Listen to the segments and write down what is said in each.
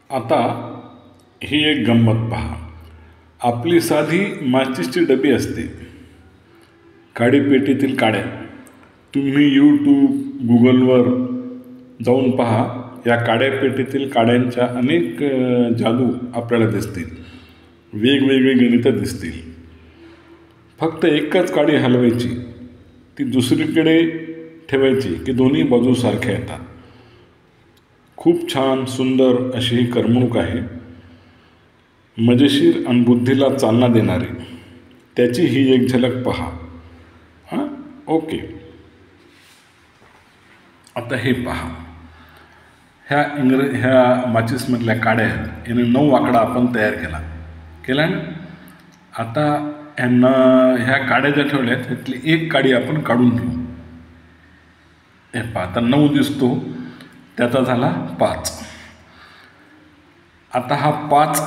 आता ही एक गंमत पहा. आपली साधी माचीसची डबी असते, काडीपेटीतील काड्या. तुम्ही यूट्यूब गुगलवर जाऊन पहा, या काड्यापेटीतील काड्यांच्या अनेक जादू आपल्याला दिसतील, वेगवेगळी गणितं दिसतील. फक्त एकच काडी हलवायची, ती दुसरीकडे ठेवायची की दोन्ही बाजू सारख्या येतात. खूप छान सुंदर अशी ही करमणूक आहे, मजेशीर आणि बुद्धीला चालना देणारी. त्याची ही एक झलक पहा. ओके, आता हे पहा. ह्या माचीसमधल्या काड्या आहेत, याने 9 आकडा आपण तयार केला ना. आता ह्या काड्या ज्या ठेवल्या आहेत त्यातली एक काडी आपण काढून घेऊ. हे पहा, आता 9 दिसतो, त्याचा झाला 5. आता हा 5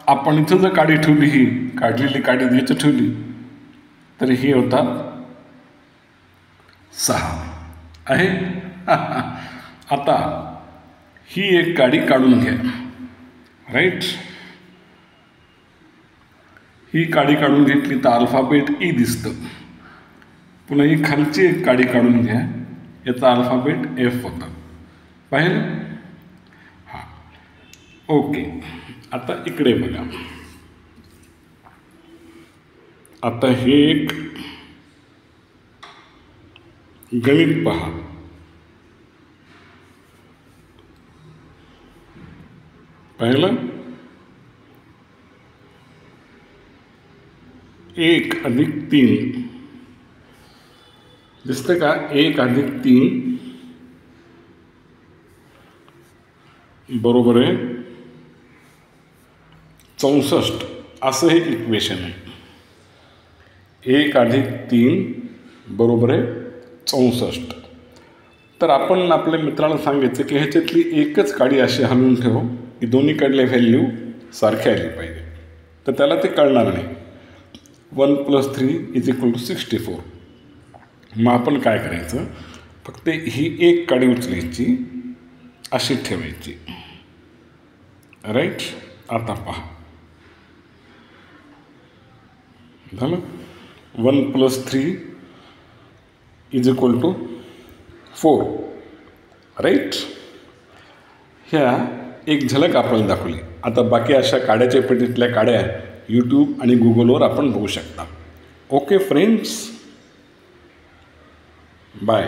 आपण इथं जर काडी ठेवली, ही काढलेली काडी इथं ठेवली तर ही होतात 6 आहे. आता ही एक काडी काढून घ्या. राईट, ही काडी काढून घेतली तर अल्फाबेट ई दिसतं. पुन्हा ही खालची एक काडी काढून घ्या, याचा अल्फाबेट एफ होता. पाहिलं? हां, ओके. आता इकडे बघा. आता हे एक गणित पहा. पाहिलं? 1 अधिक 3 दिसतं का? 1 अधिक 3 बरोबर आहे 64. असं हे इक्वेशन आहे. 1 अधिक 3 बरोबर आहे 64. तर आपण आपल्या मित्राला सांगायचं की ह्याच्यातली एकच काडी अशी हलवून ठेव की दोन्ही कडल्या व्हॅल्यू सारख्या आली पाहिजे. तर त्याला ते कळणार नाही. 1 + 3 = 64. मग आपण काय करायचं, फक्त ही एक काडी उचलायची, अशी ठेवायची. राईट, आता पहा झालं. 1 + 3 = 4. राईट, ह्या एक झलक आपल्याला दाखवली. आता बाकी अशा काड्याच्या पेटीतल्या काड्या यूट्यूब आणि गुगलवर आपण बघू शकता. Okay friends, bye.